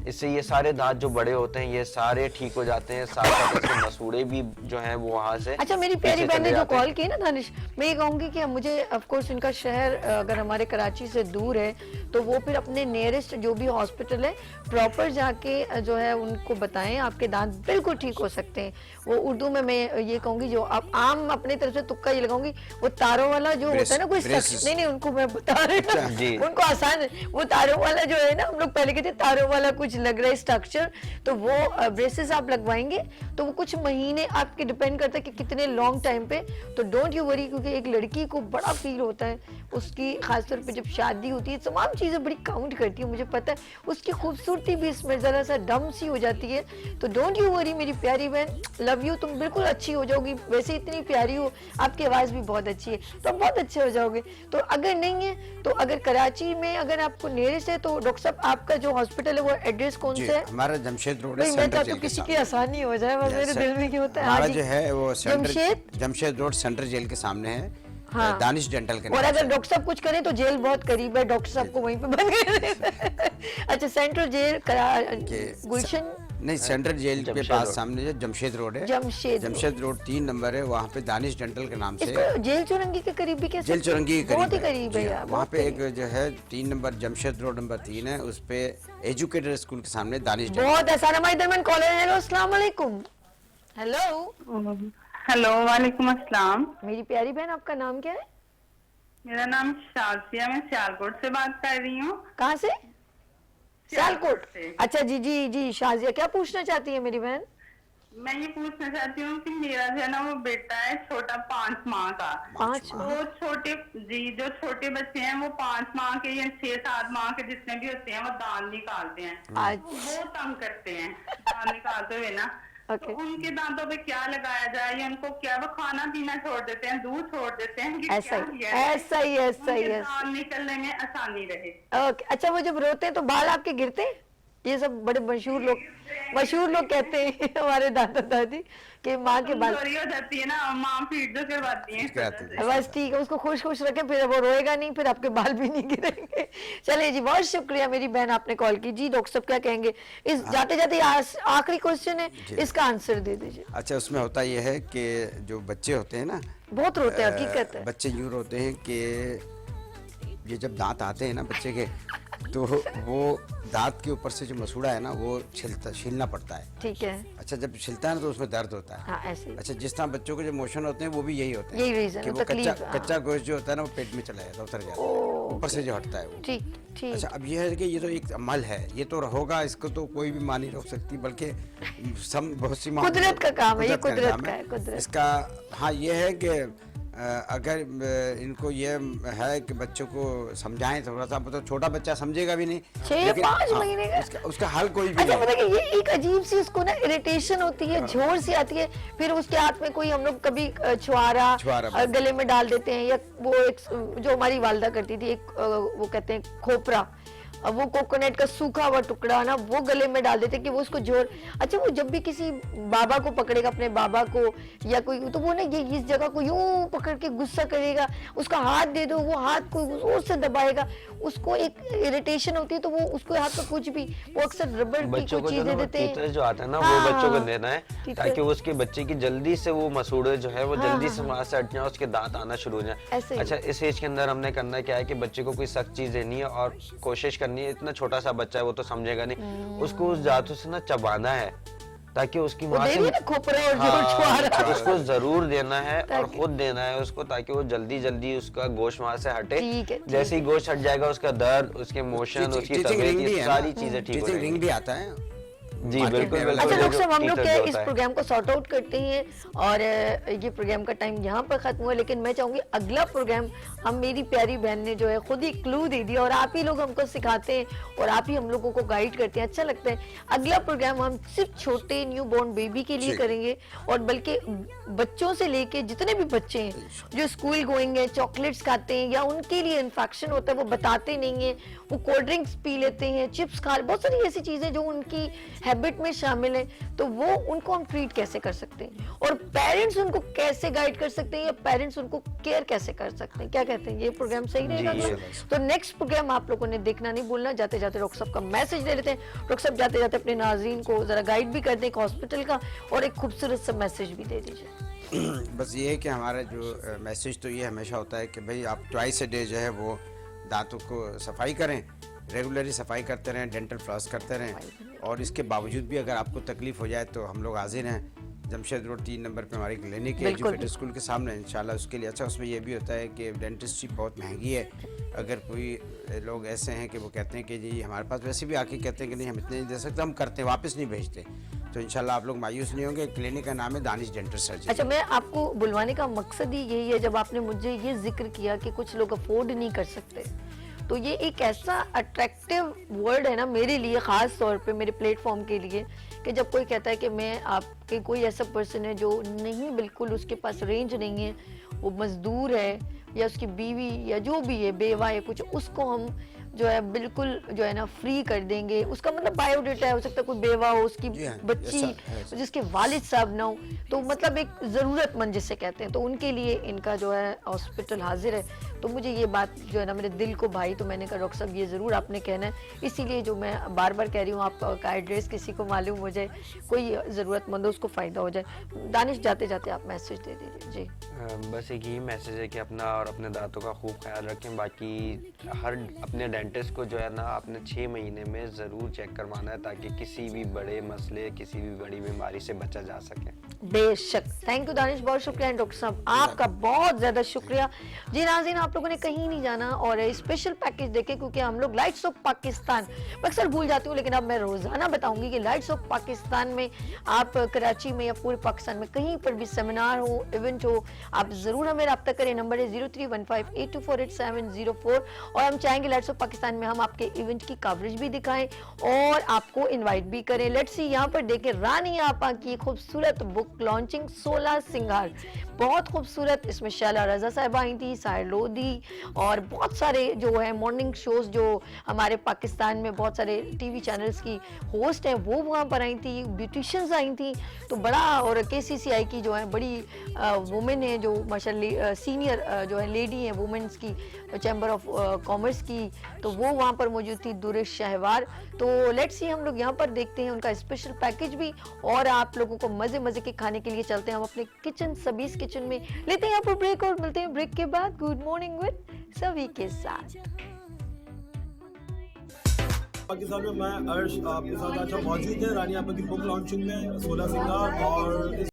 इससे ये सारे दांत जो बड़े होते हैं ये सारे ठीक हो जाते हैं। साथ साथ इसके मसूड़े भी जो हैं वो वहाँ से अच्छा, मेरी प्यारी पीछे बहन ने चले जो जाते हैं। कॉल की ना दानिश, मैं ये कहूंगी कि मुझे ऑफ कोर्स इनका शहर अगर हमारे कराची से दूर है, तो वो फिर अपने नियरेस्ट जो भी हॉस्पिटल है प्रॉपर जाके जो है उनको बताएं, आपके दांत बिल्कुल ठीक हो सकते हैं। वो उर्दू में मैं ये कहूंगी, जो आप आम अपने तरफ से तुक्का ये लगाऊंगी, वो तारों वाला जो होता है ना कोई braces। नहीं नहीं उनको मैं बता रही हूँ जी। उनको आसान है। वो तारों वाला जो है ना, हम लोग पहले कहते हैं तारों वाला कुछ लग रहा है स्ट्रक्चर, तो वो ब्रेसेस आप लगवाएंगे तो वो कुछ महीने आपके डिपेंड करता है कि कितने लॉन्ग टाइम पे। तो डोंट यू वरी, क्योंकि एक लड़की को बड़ा फील होता है उसकी, खासतौर पे जब शादी होती है, तमाम चीजें बड़ी काउंट करती है, मुझे पता है। उसकी खूबसूरती भी इसमें जरा सा डम सी हो जाती है। तो डोंट यू वरी मेरी प्यारी बहन, लव यू, तुम बिल्कुल अच्छी हो जाओगी। वैसे इतनी प्यारी हो, आपकी आवाज भी बहुत अच्छी है, तो बहुत अच्छे हो जाओगे। तो अगर नहीं है तो अगर कराची में अगर आपको नियरेस्ट है, तो डॉक्टर साहब आपका जो हॉस्पिटल है वो एड्रेस कौन जी, सा है? हमारा जमशेद रोड है भाई मैं सेंट्रल चाहती जेल हूँ के किसी की सामने। आसानी हो जाए, बस मेरे दिल में क्या होता है। हमारा हाँ जी। जो है वो Jamshed? Jamshed road central jail के सामने है। हाँ। दानिश डेंटल के और नाम अगर से। डॉक्टर साहब कुछ करें तो जेल बहुत करीब है, डॉक्टर साहब को वहीं पे बंद कर दें। अच्छा, सेंट्रल जेल के- गुलशन नहीं, सेंट्रल जेल के जमशेद पास रोड। सामने जो जमशेद रोड है, जमशेद रोड 3 नंबर है, वहाँ पे दानिश डेंटल के नाम से इसको जेल चौरंगी के करीब भी कह सकते जेल हैं? चौरंगी के बहुत ही करीब करीब है जी हाँ, यार, वहाँ बहुत पे एक करीब। जो है 3 नंबर जमशेद रोड नंबर 3 है, उस पे एजुकेटर स्कूल के सामने दानिश डेंटल। बहुत आसान। हमारे दरमियान कॉलर। हेलो, अस्सलाम वालेकुम। हेलो हेलो, वालेकुम अस्सलाम। मेरी प्यारी बहन, आपका नाम क्या है? मेरा नाम शाजिया, मैं सियालकोट से बात कर रही हूँ। कहाँ से? सियालकोट से। अच्छा जी जी जी। शाजिया, क्या पूछना चाहती है मेरी बहन? मैं ये पूछना चाहती हूँ कि मेरा जो है ना वो बेटा है छोटा 5 माह का। 5 वो छोटे जी, जो छोटे बच्चे हैं वो 5 माह के या 6-7 माह के जितने भी होते हैं वो दांत निकालते हैं। आज वो तंग करते हैं दांत निकालते हुए ना। ओके। तो उनके दांतों पे क्या लगाया जाए, या उनको क्या वो खाना पीना छोड़ देते हैं, दूध छोड़ देते हैं, कि ऐसा क्या ही किया जाए? ऐसा ही ऐसा ही उनके ऐसा। दांत निकलने में आसानी रहे। ओके। अच्छा, वो जब रोते हैं तो बाल आपके गिरते हैं? ये सब बड़े मशहूर लोग कहते हैं हमारे दादा दादी कि माँ के बाल। कमजोरी हो जाती है ना, माँ फीड जो करवाती है इस वजह करवाती से। बस ठीक है, उसको खुश खुश रखें, फिर वो रोएगा नहीं, फिर आपके बाल भी नहीं गिरेंगे। चलिए जी, बहुत शुक्रिया मेरी बहन, आपने कॉल की। जी डॉक्टर साहब क्या कहेंगे इस जाते जाते? आखिरी क्वेश्चन है, इसका आंसर दे दीजिए। अच्छा, उसमें होता यह है कि जो बच्चे होते हैं ना, बहुत रोते हैं, हकीकत है। बच्चे यूँ रोते हैं कि ये जब दांत आते हैं ना बच्चे के, तो वो दांत के ऊपर से जो मसूड़ा है ना वो छीलना पड़ता है। ठीक है। अच्छा, जब छिलता है ना तो उसमें दर्द होता है। हाँ, ऐसे ही। अच्छा, जिस तरह बच्चों के जो मोशन होते हैं वो भी यही होते हैं, यही reason कि है, वो तकलीफ, हाँ। कच्चा गोश्त जो होता है ना वो पेट में चला जाता है, उतर जाता है, ऊपर से जो हटता है वो। ठीक ठीक। अच्छा, अब ये है कि ये तो एक अमल है, ये तो होगा, इसको तो कोई भी मां नहीं रोक सकती, बल्कि बहुत सी मां कुदरत का काम है, ये कुदरत काम का है, कुदरत। इसका हाँ ये है कि अगर इनको ये है कि बच्चों को समझाएं थोड़ा सा, तो छोटा बच्चा समझेगा भी नहीं, 6-5 हाँ, महीने का। उसका हल कोई भी अच्छा, नहीं। पता है कि ये एक अजीब सी उसको ना इरिटेशन होती है, झोर सी आती है, फिर उसके हाथ में कोई हम लोग कभी छुआरा छुआरा गले में डाल देते हैं, या वो एक जो हमारी वालदा करती थी, एक वो कहते हैं खोपरा, अब वो कोकोनट का सूखा हुआ टुकड़ा ना वो गले में डाल देते कि वो उसको जोर। अच्छा, वो जब भी किसी बाबा को पकड़ेगा, अपने बाबा को या कोई, तो वो ना ये इस जगह को यूं पकड़ के गुस्सा करेगा, उसका हाथ दे दो, वो हाथ को जोर से दबाएगा, उसको एक इरिटेशन होती है, तो वो उसको हाथ में कुछ भी, वो अक्सर रबड़ की बच्चों कुछ को जो चीजें ना देते हैं। टीथर जो आता है ना, हाँ, वो बच्चों को हाँ, देना है, टीथर। ताकि उसके बच्चे की जल्दी से वो मसूड़े जो है वो हाँ, जल्दी हाँ, से हाँ। वहां से हट जाए, उसके दांत आना शुरू हो जाए। ऐसे ही। अच्छा, इस एज के अंदर हमने करना क्या है कि बच्चे को कोई सख्त चीज देनी है और कोशिश करनी है, इतना छोटा सा बच्चा है वो तो समझेगा नहीं, उसको उस दांतों से ना चबाना है, ताकि उसकी वो माँ दे से रही है ना खोपरा और हाँ, जोर छुआरा। उसको जरूर देना है और ताकि- खुद देना है उसको, ताकि वो जल्दी जल्दी उसका गोश्त वहां से हटे। ठीक है, ठीक जैसे ही गोश्त हट जाएगा, उसका दर्द, उसके मोशन, उसकी टीचिंग रिंग तबीयत, भी ये है ना, सारी चीजें ठीक हो टीचिंग रिंग जाएंगी। भी आता है जी मार्केट बिल्कुल में बिल्कुल। अच्छा available डॉक्टर साहब, हम लोग टीचर क्या जो इस होता है। प्रोग्राम को सॉर्ट आउट करते हैं, और ये प्रोग्राम का टाइम यहाँ पर खत्म हुआ, लेकिन मैं चाहूंगी अगला प्रोग्राम, हम मेरी प्यारी बहन ने जो है खुद ही क्लू दे दिया, और आप ही लोग हमको सिखाते हैं और आप ही हम लोगों को गाइड करते हैं, अच्छा लगता है। अगला प्रोग्राम हम सिर्फ छोटे न्यू बॉर्न बेबी के लिए ठीक। करेंगे, और बल्कि बच्चों से लेके जितने भी बच्चे हैं जो स्कूल गोइंग है, चॉकलेट्स खाते हैं या उनके लिए इन्फेक्शन होता है, वो बताते नहीं है, वो कोल्ड ड्रिंक्स पी लेते हैं, चिप्स खा, बहुत सारी ऐसी चीजें जो उनकी हैबिट में शामिल है, तो वो उनको हम ट्रीट कैसे कर सकते हैं, और पेरेंट्स उनको कैसे गाइड कर सकते हैं, या पेरेंट्स उनको केयर कैसे कर सकते हैं, क्या कहते हैं, ये प्रोग्राम सही रहेगा जी, अगला? तो नेक्स्ट प्रोग्राम आप लोगों ने देखना नहीं भूलना। जाते जाते डॉक्टर साहब का मैसेज ले लेते हैं। डॉक्टर साहब जाते जाते अपने नाज़रीन को जरा गाइड भी कर दें एक हॉस्पिटल का, और एक खूबसूरत सा मैसेज भी दे दीजिए। बस ये है कि हमारा जो मैसेज तो ये हमेशा होता है कि भाई आप ट्वाइस अ डे जो है वो दांतों को सफाई करें, रेगुलरली सफाई करते रहें, डेंटल फ्लॉस करते रहें, और इसके बावजूद भी अगर आपको तकलीफ हो जाए तो हम लोग हाजिर हैं। जमशेद रोड 3 नंबर पे हमारी क्लिनिक है, बिल्कुल। एजुकेटर स्कूल के सामने, इंशाल्लाह उसके लिए। अच्छा, उसमें ये भी होता है कि डेंटिस्ट्री बहुत महंगी है। अगर कोई लोग ऐसे हैं कि वो कहते हैं कि जी हमारे पास वैसे भी आके कहते हैं कि नहीं हम इतने नहीं दे सकते, हम करते हैं, वापस नहीं भेजते, तो इंशाल्लाह आप लोग मायूस नहीं होंगे। क्लिनिक का नाम है दानिश डेंटल सर्जरी। अच्छा, मैं आपको बुलवाने का मकसद ही यही है, जब आपने मुझे ये जिक्र किया कि कुछ लोग अफोर्ड नहीं कर सकते, तो ये एक ऐसा अट्रैक्टिव वर्ड है ना मेरे लिए, ख़ास तौर पे मेरे प्लेटफॉर्म के लिए, कि जब कोई कहता है कि मैं आपके, कोई ऐसा पर्सन है जो नहीं, बिल्कुल उसके पास रेंज नहीं है, वो मजदूर है या उसकी बीवी या जो भी है बेवा या कुछ, उसको हम जो है बिल्कुल जो है ना फ्री कर देंगे। उसका मतलब बायोडेटा है, हो सकता है कोई बेवा हो, उसकी जी हाँ, बच्ची ऐसा है। जिसके वालिद साहब ना हो, तो मतलब एक ज़रूरतमंद जिसे कहते हैं, तो उनके लिए इनका जो है हॉस्पिटल हाजिर है। तो मुझे ये बात जो है ना मेरे दिल को भाई, तो मैंने कहा डॉक्टर साहब ये ज़रूर आपने कहना है, इसीलिए जो मैं बार बार कह रही हूँ, आपका एड्रेस किसी को मालूम हो जाए, कोई ज़रूरतमंद हो, उसको फ़ायदा हो जाए। दानिश, जाते जाते आप मैसेज दे दीजिए जी। बस एक ही मैसेज है कि अपना और अपने दांतों का खूब ख्याल रखें। बाकी हर अपने डेंटिस्ट को जो है ना अपने 6 महीने में ज़रूर चेक करवाना है, ताकि किसी भी बड़े मसले, किसी भी बड़ी बीमारी से बचा जा सके। बेशक, थैंक यू दानिश, बहुत शुक्रिया। डॉक्टर साहब आपका बहुत ज़्यादा शुक्रिया। जी नाज़रीन, आप लोगों ने कहीं नहीं जाना और स्पेशल पैकेज देखें, क्योंकि हम लोग लाइट्स ऑफ पाकिस्तान, मैं अक्सर भूल जाती हूँ, लेकिन अब मैं रोज़ाना बताऊंगी कि लाइट्स ऑफ पाकिस्तान में आप कराची में या पूरे पाकिस्तान में कहीं पर भी सेमिनार हो, इवेंट हो, आप ज़रूर हमें रब्ता करें। नंबर है 0315824870 और हम चाहेंगे लाइट्स ऑफ पाकिस्तान में हम आपके इवेंट की कवरेज भी दिखाएं और आपको इनवाइट भी करें। लेट्स सी, यहाँ पर देखें रानी आपा की खूबसूरत बुक लॉन्चिंग 16 सिंगार, बहुत खूबसूरत। इसमें शैला रजा साहिबा आई थी, साहिर लोधी और बहुत सारे जो है मॉर्निंग शोज जो हमारे पाकिस्तान में बहुत सारे टीवी चैनल्स की होस्ट हैं वो वहाँ पर आई थी, ब्यूटिशियंस आई थी, तो बड़ा, और KCCI की जो है बड़ी वुमेन है जो माशाल्लाह सीनियर जो है लेडी है वुमेन्स की, चैम्बर ऑफ कॉमर्स की, तो वो वहाँ पर मौजूद थी, दुरेश शहवार। तो लेट्स सी, हम लोग यहाँ पर देखते हैं उनका स्पेशल पैकेज भी, और आप लोगों को मजे मजे के खाने के लिए चलते हैं हम अपने किचन, सबीस किचन में, लेते हैं यहाँ पर ब्रेक और मिलते हैं ब्रेक के बाद। गुड मॉर्निंग विद सभी के साथ। पाकिस्तान में मैं अर्श आपके साथ अच्छा मौजूद है रानी आपा की बुक लॉन्चिंग में 16 सिंगार और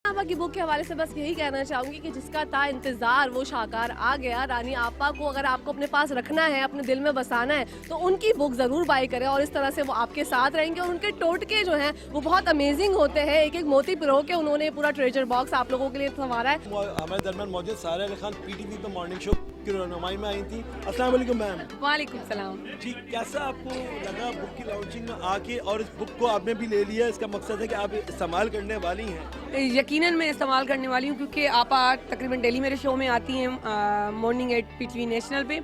आपा की बुक के हवाले से बस यही कहना चाहूंगी कि जिसका था इंतजार वो शाकार आ गया। रानी आपा को अगर आपको अपने पास रखना है, अपने दिल में बसाना है, तो उनकी बुक जरूर बाय करें और इस तरह से वो आपके साथ रहेंगे। और उनके टोटके जो हैं वो बहुत अमेजिंग होते हैं। एक एक मोती पिरो के उन्होंने पूरा ट्रेजर बॉक्स आप लोगों के लिए संवारा है। हमारे दरमियान मौजूद सारा अली खान पीटीवी पे मॉर्निंग शो की रहनुमाई में आई थी। अस्सलाम वालेकुम मैम। वालेकुम सलाम। जी, कैसा आपको लगा बुक की लॉन्चिंग में आके, और इस बुक को आपने भी ले लिया, इसका मकसद है कि आप इस्तेमाल करने वाली हैं? यकीनन मैं इस्तेमाल करने वाली हूँ क्योंकि आप तकरीबन डेली मेरे शो में आती हैं मॉर्निंग एट पीटीवी नेशनल पे,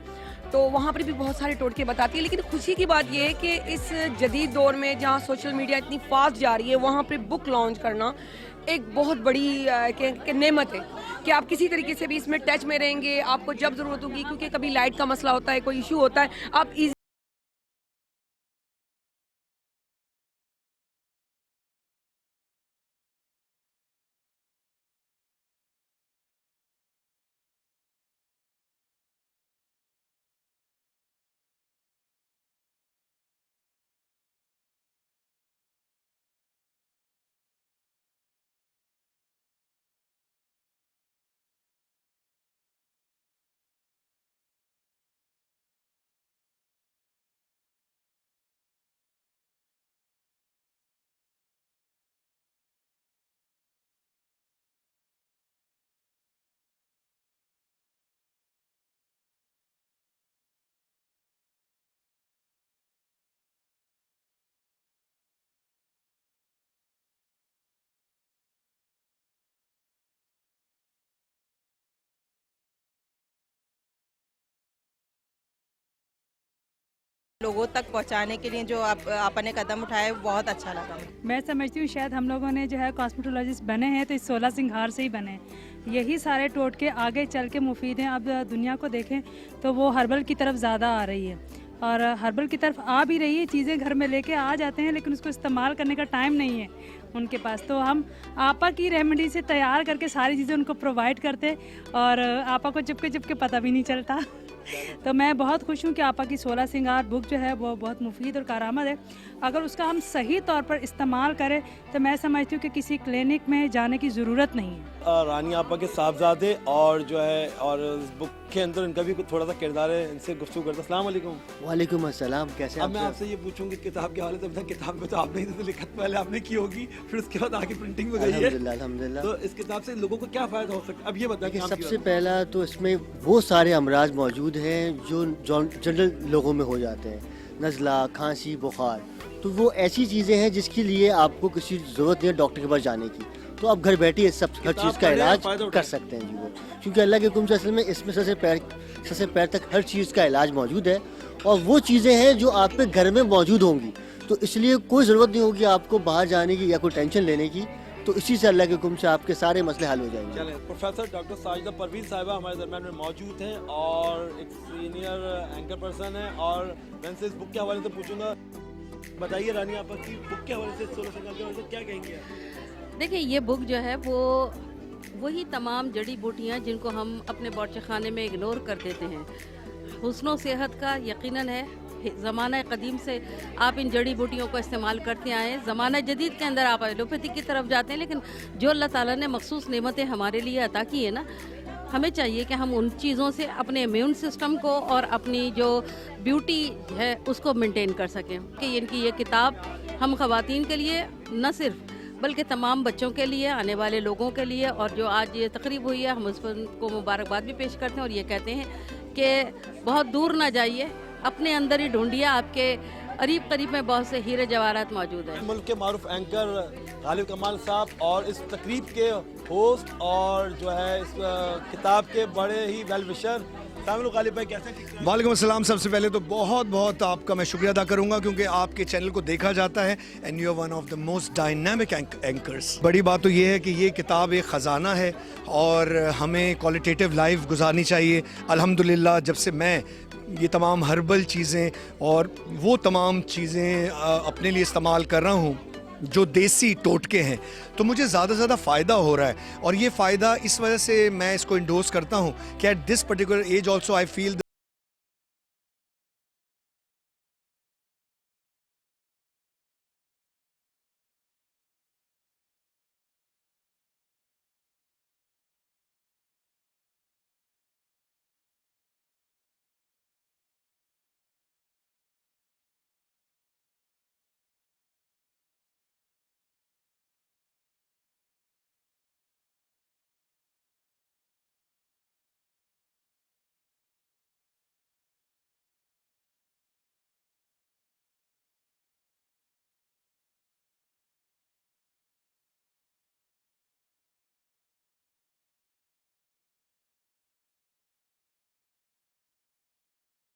तो वहाँ पर भी बहुत सारे टोटके बताती है। लेकिन खुशी की बात यह है कि इस जदीद दौर में जहाँ सोशल मीडिया इतनी फास्ट जा रही है, वहाँ पर बुक लॉन्च करना एक बहुत बड़ी नेमत है कि आप किसी तरीके से भी इसमें टच में रहेंगे। आपको जब ज़रूरत होगी, क्योंकि कभी लाइट का मसला होता है, कोई इशू होता है, आप लोगों तक पहुंचाने के लिए जो आपने कदम उठाए बहुत अच्छा लगा। मैं समझती हूँ शायद हम लोगों ने जो है कॉस्मेटोलॉजिस्ट बने हैं तो इस 16 सिंगार से ही बने हैं। यही सारे टोटके आगे चल के मुफीद हैं। अब दुनिया को देखें तो वो हर्बल की तरफ ज़्यादा आ रही है और हर्बल की तरफ आ भी रही है। चीज़ें घर में लेके आ जाते हैं लेकिन उसको इस्तेमाल करने का टाइम नहीं है उनके पास। तो हम आपा की रेमेडी से तैयार करके सारी चीज़ें उनको प्रोवाइड करते और आपा को चुपके पता भी नहीं चलता। तो मैं बहुत खुश हूँ कि आपा की 16 सिंगार बुक जो है वो बहुत मुफीद और कारआमद है। अगर उसका हम सही तौर पर इस्तेमाल करें तो मैं समझती हूँ कि किसी क्लिनिक में जाने की ज़रूरत नहीं है। रानी आपा के साहबजादे और जो है और इस बुक के अंदर इनका भी थोड़ा सा किरदार है, इनसे गुफ्तगू करते हैं। अस्सलाम वालेकुम। वालेकुम अस्सलाम, कैसे अब मैं आपसे ये पूछूंगी किताब के हवाले से। अपना किताब में तो आपने ही तो लिखत पहले आपने की होगी, फिर उसके बाद आगे प्रिंटिंग में गई है। अल्हम्दुलिल्लाह। तो इस किताब से लोगों को क्या फ़ायदा हो सकता है, अब ये बताएं। सबसे पहला तो इसमें वो सारे अमराज मौजूद हैं जो जनरल लोगों में हो जाते हैं, नज़ला, खांसी, बुखार। तो वो ऐसी चीज़ें हैं जिसके लिए आपको किसी ज़रूरत नहीं है डॉक्टर के पास जाने की। तो आप घर बैठे सब हर चीज़ का इलाज कर सकते हैं जी वो, क्योंकि अल्लाह के हुक्म से असल में इसमें सर से पैर तक हर चीज़ का इलाज मौजूद है और वो चीज़ें हैं जो आपके घर में मौजूद होंगी। तो इसलिए कोई ज़रूरत नहीं होगी आपको बाहर जाने की या कोई टेंशन लेने की। तो इसी से अल्लाह के हुक्म से आपके सारे मसले हल हो जाएंगे। चलें, प्रोफेसर डॉक्टर साजिदा परवीन साहिबा हमारे दरम्यान में मौजूद हैं और एक सीनियर एंकर पर्सन है और मैं से इस बुक के हवाले से पूछूंगा। बताइए रानी आपा की बुक के हवाले से, 16 सिंगार के हवाले से क्या कहेंगे? देखिए ये बुक जो है वो वही तमाम जड़ी बूटियाँ जिनको हम अपने बावर्ची खाने में इग्नोर कर देते हैं। हुस्नो सेहत का यकीनन है, ज़माना कदीम से आप इन जड़ी बूटियों को इस्तेमाल करते आए। ज़माना जदीद के अंदर आप एलोपैथी की तरफ जाते हैं, लेकिन जो अल्लाह ताला ने मखसूस नेमतें हमारे लिए अता की है ना, हमें चाहिए कि हम उन चीज़ों से अपने इम्यून सिस्टम को और अपनी जो ब्यूटी है उसको मेंटेन कर सकें। कि इनकी ये किताब हम ख़वातीन के लिए न सिर्फ बल्कि तमाम बच्चों के लिए, आने वाले लोगों के लिए, और जो आज ये तकरीब हुई है हम उस पर को मुबारकबाद भी पेश करते हैं और ये कहते हैं कि बहुत दूर ना जाइए, अपने अंदर ही ढूंढिए, आपके करीब करीब में बहुत से हीरे जवाहरात मौजूद हैं। मुल्क के मारूफ एंकर गालिब कमाल साहब और इस तकरीब के होस्ट और जो है इस किताब के बड़े ही वेल विशर गालिब भाई, कैसे? वालेकुम अस्सलाम। सबसे पहले तो बहुत बहुत आपका मैं शुक्रिया अदा करूंगा क्योंकि आपके चैनल को देखा जाता है and you are one of the most dynamic anchors. बड़ी बात तो ये है कि ये किताब एक ख़जाना है और हमें क्वालिटेटिव लाइफ गुजारनी चाहिए। अल्हम्दुलिल्लाह जब से मैं ये तमाम हर्बल चीज़ें और वो तमाम चीज़ें अपने लिए इस्तेमाल कर रहा हूँ जो देसी टोटके हैं, तो मुझे ज़्यादा से ज़्यादा फ़ायदा हो रहा है। और ये फ़ायदा इस वजह से मैं इसको इंडोर्स करता हूँ कि at this particular age also I feel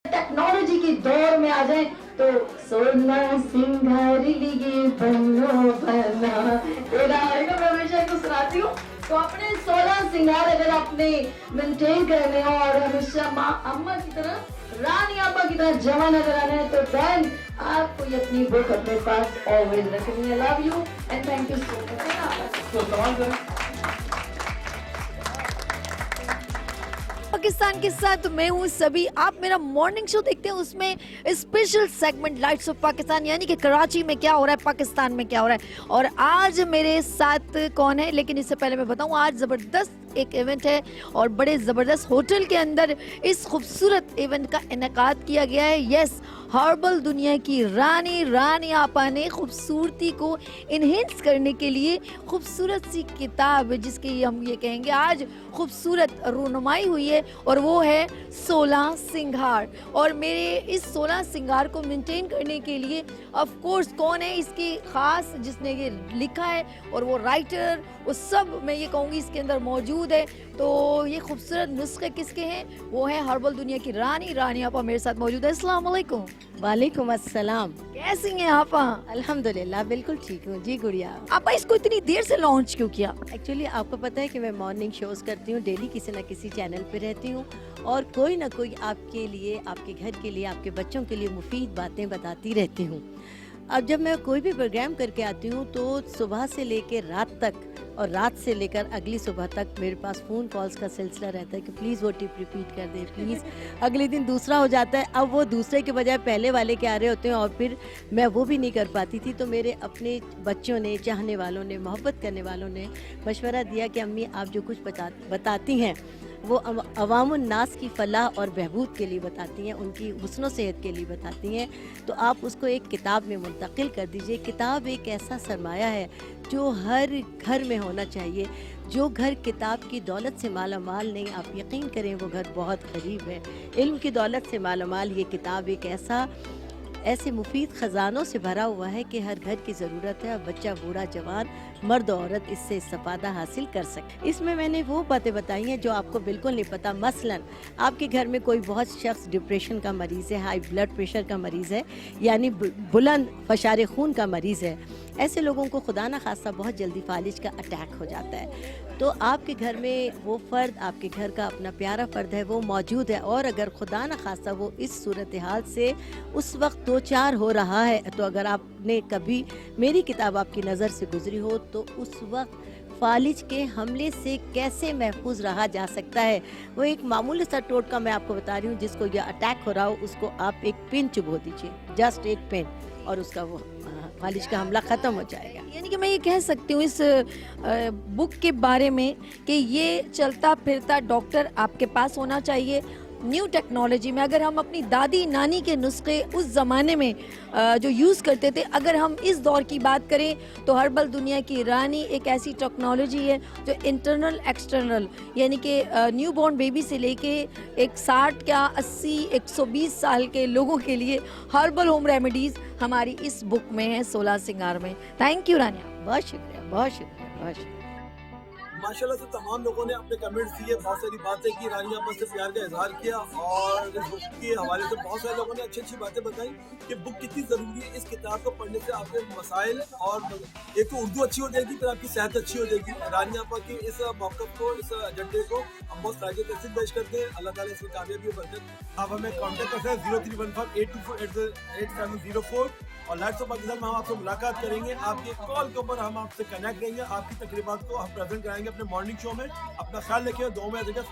technology के दौर में आ जाए तो 16 सिंगार लिए बनो बना तेरा आएगा। मैं हमेशा इनको सुनाती हूँ। तो अपने 16 सिंगार अगर आपने मेंटेन करने हो और हमेशा माँ अम्मा की तरह, रानी आपा की तरह जवान नजर आना है तो देन आपको ये अपनी बुक अपने पास ऑलवेज रखनी है। Love you and thank you so much. Pakistan के साथ मैं हूँ सभी। आप मेरा मॉर्निंग शो देखते हैं, उसमें special segment lights off Pakistan, यानी कि कराची में क्या हो रहा है, पाकिस्तान में क्या हो रहा है। और आज मेरे साथ कौन है, लेकिन इससे पहले मैं बताऊँ आज ज़बरदस्त एक इवेंट है और बड़े ज़बरदस्त होटल के अंदर इस खूबसूरत इवेंट का इनेकाद किया गया है। यस, हर्बल दुनिया की रानी आपा ने खूबसूरती को इन्हेंस करने के लिए खूबसूरत सी किताब जिसकी हम ये कहेंगे आज खूबसूरत रूनुमाई हुई है और वो है 16 सिंगार। और मेरे इस 16 सिंगार को मेंटेन करने के लिए ऑफ कोर्स कौन है इसकी खास जिसने ये लिखा है और वो राइटर, वो सब मैं ये कहूँगी इसके अंदर मौजूद मौजूद है। तो ये खूबसूरत नुस्खे किसके हैं, वो है हर्बल दुनिया की रानी आपा मेरे साथ मौजूद है। अस्सलाम वालेकुम। वालेकुम अस्सलाम। कैसी हैं आपा? अल्हम्दुलिल्लाह बिल्कुल ठीक हूँ जी गुड़िया। आपा इसको इतनी देर से लॉन्च क्यों किया? एक्चुअली आपको पता है कि मैं मॉर्निंग शोज करती हूँ, डेली किसी न किसी चैनल पे रहती हूँ और कोई ना कोई आपके लिए, आपके घर के लिए, आपके बच्चों के लिए मुफीद बातें बताती रहती हूँ। अब जब मैं कोई भी प्रोग्राम करके आती हूँ तो सुबह से लेकर रात तक और रात से लेकर अगली सुबह तक मेरे पास फ़ोन कॉल्स का सिलसिला रहता है कि प्लीज़ वो टिप रिपीट कर दे प्लीज़। अगले दिन दूसरा हो जाता है, अब वो दूसरे के बजाय पहले वाले के आ रहे होते हैं और फिर मैं वो भी नहीं कर पाती थी। तो मेरे अपने बच्चों ने, चाहने वालों ने, मोहब्बत करने वालों ने मशवरा दिया कि अम्मी आप जो कुछ बताती हैं वो अवामुन नास की फलाह और बहबूद के लिए बताती हैं, उनकी हुस्न सेहत के लिए बताती हैं, तो आप उसको एक किताब में मुंतकिल कर दीजिए। किताब एक ऐसा सरमाया है जो हर घर में होना चाहिए। जो घर किताब की दौलत से माला माल नहीं, आप यकीन करें वो घर बहुत गरीब है। इल्म की दौलत से माला माल ये किताब एक ऐसे मुफीद ख़जानों से भरा हुआ है कि हर घर की ज़रूरत है। बच्चा, बूढ़ा, जवान, मर्द, औरत इससे इस्तेफ़ादा हासिल कर सके। इसमें मैंने वो बातें बताई हैं जो आपको बिल्कुल नहीं पता। मसलन आपके घर में कोई बहुत शख्स डिप्रेशन का मरीज़ है, हाई ब्लड प्रेशर का मरीज़ है, यानी बुलंद फशारे खून का मरीज़ है। ऐसे लोगों को खुदा न खास्ता बहुत जल्दी फालिज का अटैक हो जाता है। तो आपके घर में वो फ़र्द, आपके घर का अपना प्यारा फ़र्द है, वो मौजूद है और अगर खुदा न खास्ता वो इस सूरत हाल से उस वक्त दो चार हो रहा है, तो अगर आपने कभी मेरी किताब आपकी नज़र से गुजरी हो तो उस वक्त फालिज के हमले से कैसे महफूज रहा जा सकता है। वो एक मामूली सा टोटका मैं आपको बता रही हूँ। जिसको यह अटैक हो रहा हो उसको आप एक पेन चुभो दीजिए, जस्ट एक पेन, और उसका वो फालिज का हमला ख़त्म हो जाएगा। यानी कि मैं ये कह सकती हूँ इस बुक के बारे में कि ये चलता फिरता डॉक्टर आपके पास होना चाहिए। न्यू टेक्नोलॉजी में अगर हम अपनी दादी नानी के नुस्खे उस ज़माने में जो यूज़ करते थे, अगर हम इस दौर की बात करें तो हर्बल दुनिया की रानी एक ऐसी टेक्नोलॉजी है जो इंटरनल एक्सटर्नल, यानी कि न्यू बॉर्न बेबी से लेके एक 60 या 80 120 साल के लोगों के लिए हर्बल होम रेमेडीज़ हमारी इस बुक में है, 16 सिंगार में। थैंक यू रानिया, बहुत शुक्रिया, बहुत शुक्रिया, बहुत शुक्रिया। माशाल्लाह से तमाम लोगों ने अपने कमेंट्स दिए, बहुत सारी बातें की, रानी आपस से प्यार का इजहार किया और इस बुक के हवाले से बहुत सारे लोगों ने अच्छी अच्छी बातें बताई कि बुक कितनी ज़रूरी है। इस किताब को पढ़ने से आपके मसाइल और एक तो उर्दू अच्छी हो जाएगी, फिर आपकी सेहत अच्छी हो जाएगी। रानी आपा की इस मौक़िफ़ को, इस एजेंडे को हम बहुत ताज़ा तहसील पेश करते हैं। अल्लाह ताला इसमें कामयाबी और बरकत। आप हमें कॉन्टैक्ट कर सकते हैं 0315-824-8704 और लाइट्स ऑफ पाकिस्तान में हम आपसे मुलाकात करेंगे। आपके कॉल के ऊपर हम आपसे कनेक्ट रहेंगे, आपकी तकरीबात को हम प्रेजेंट कराएंगे अपने मॉर्निंग शो में। अपना ख्याल रखिए, दुआ में याद रखिए।